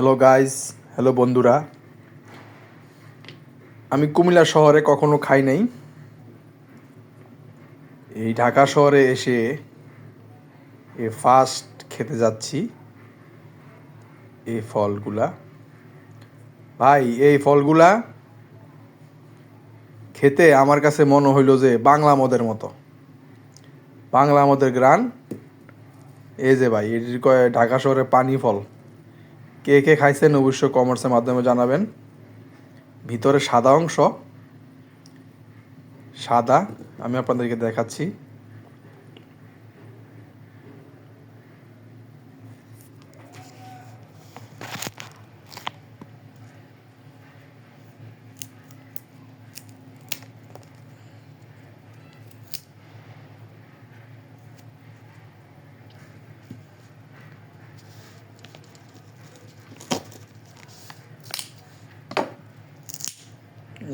Hello guys, hello বন্ধুরা। আমি কুমিল্লা শহরে কখনো খাই নাই। এই ঢাকা শহরে এসে ফার্স্ট খেতে যাচ্ছি এই ফলগুলা। ভাই, এই ফলগুলা খেতে আমার কাছে মনে হইল যে বাংলা মদের মতো। বাংলা মদের গ্রান। এই যে ভাই, এটির কয় ঢাকা শহরে পানি ফল। কে কে খাইছেন অবশ্যই কমেন্টসের মাধ্যমে জানাবেন। ভিতরে সাদা অংশ, সাদা। আমি আপনাদেরকে দেখাচ্ছি।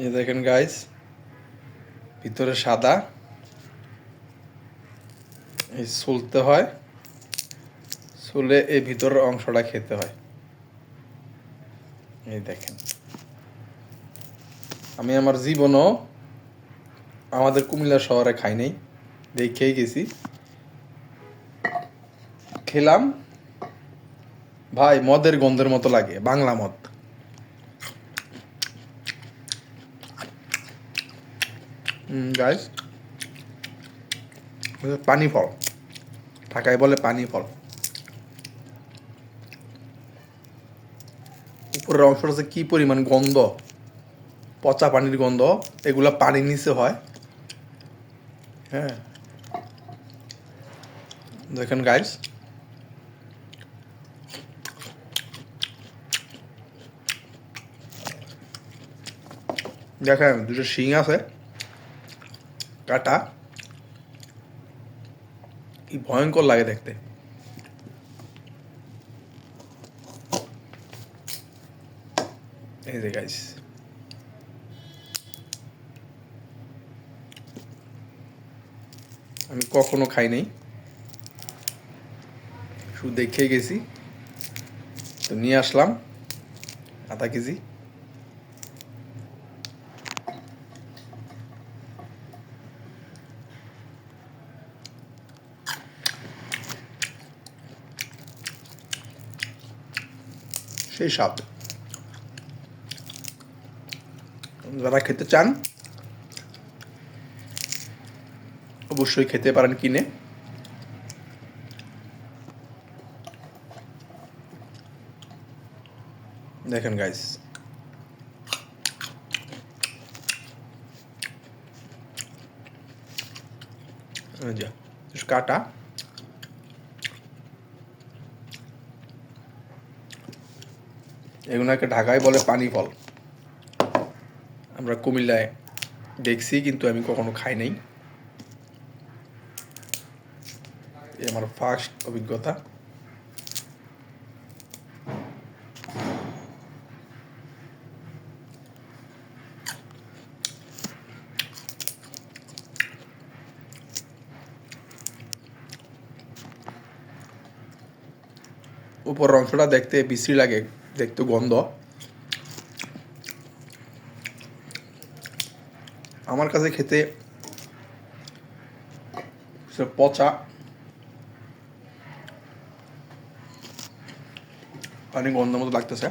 এই দেখেন গাইস, ভিতরে সাদা। এই সুলতে হয়, সুলে এই ভিতরের অংশটা খেতে হয়। এই দেখেন, আমি আমার জীবনও আমাদের কুমিল্লা শহরে খাই নাই, দেখেই গেছি। খেলাম, ভাই মদের গন্ধের মতো লাগে, বাংলা মদ। গাইস, পানি ফল, ঢাকায় বলে পানি ফল। উপরের অংশটা যে কি পরিমাণ গন্ধ, পচা পানির গন্ধ। এগুলা পানির নিচে হয়। হ্যাঁ, দেখেন গাইস, দেখেন দুটো শিং আছে, কাটা। কি ভয়ঙ্কর লাগে দেখতে। এই যে গাইস, আমি কখনো খাই নাই, শুধু দেখে গেছি। তো নিয়ে আসলাম আধা কেজি। সেই স্বাদ। যারা খেতে চান অবশ্যই খেতে পারেন কিনে। দেখেন গাইস, কাটা। এগুলোকে ঢাকায় বলে পানি ফল। আমরা কুমিল্লায় দেখছি, কিন্তু আমি কখনো খাই নাই। এই আমার ফার্স্ট অভিজ্ঞতা। উপরের অংশটা দেখতে বিশ্রী লাগে, দেখতে গন্ধ। আমার কাছে খেতে পচা পানি গন্ধ মতো লাগতেছে।